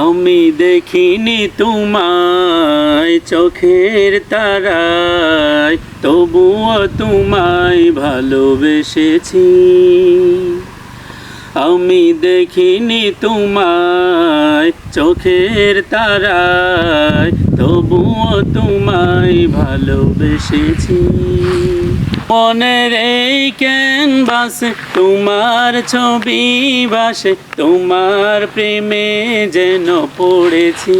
আমি দেখিনি তোমায় চোখের তারায়, তবুও তোমায় ভালোবেসেছি। আমি দেখিনি তোমায় চোখের তারায়, তবুও তোমায় ভালোবেসেছি। মনের এই ক্যানভাসে তোমার ছবি ভাসে, তোমার প্রেমে যেন পড়েছি।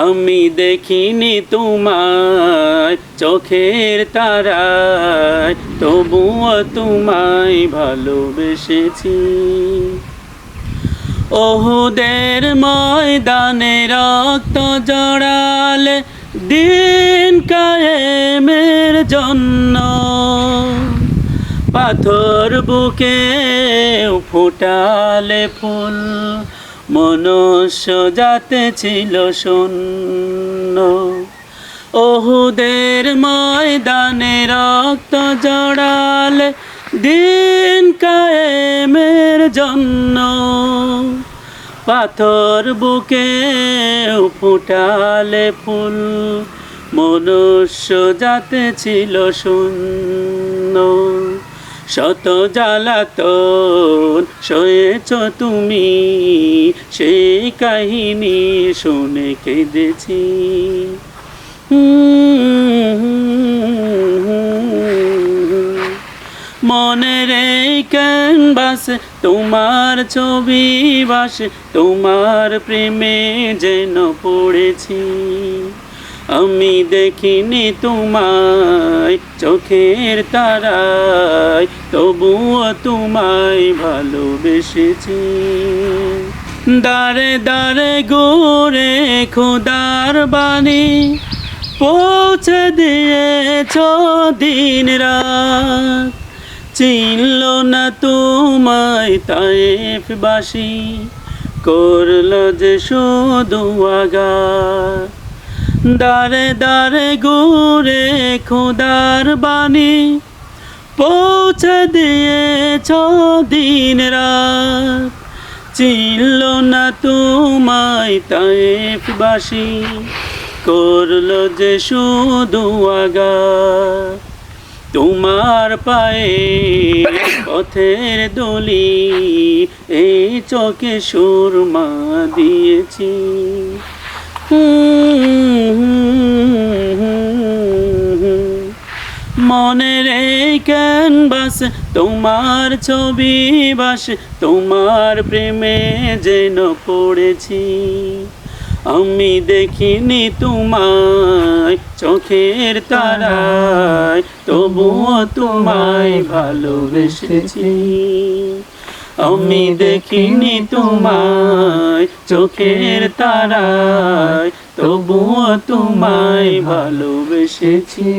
আমি দেখিনি তোমায় চোখের তারায়, তবুও তোমায় ভালোবেসেছি। ওহুদের ময়দানে রক্ত জড়ালে দিন কায়েমের জন্য, পাথর বুকে ফোটালে ফুল, মনুষ্য জাতে ছিল শূন্য। ওহুদের ময়দানে রক্ত জড়ালে দিন কায়েমের জন্য, পাথর বুকে ফুটালে ফুল, মনুষ্য জাতে ছিল শূন্য। শত জ্বালাতন সয়েছ তুমি, সেই কাহিনী শুনে কেঁদেছি। মনের এই ক্যানভাসে তোমার ছবি ভাসে, তোমার প্রেমে যেন পড়েছি। আমি দেখিনি তোমায় চোখের তারায়, তবুও তোমায় ভালোবেসেছি। দারে দারে ঘুরে খোদার বাণী পৌঁছে দিয়েছ দিন রাত, চিনল না তোমায় তায়েফবাসী, করল যে শুধু আঘাত। দারে দারে ঘুরে খোদার বাণী পৌঁছে দিয়েছ দিন রাত, চিনল না তোমায় তায়েফবাসী, করল যে শুধু আঘাত। তোমার পায়ে পথের দলি, এই চোখে সুরমা দিয়েছি। মনের এই ক্যানভাসে তোমার ছবি ভাসে, তোমার প্রেমে যেন পড়েছি। আমি দেখিনি তোমায় চোখের তারায়, তবুও তোমায় ভালোবেসেছি। আমি দেখিনি তোমায় চোখের তারায়, তবুও তোমায় ভালোবেসেছি।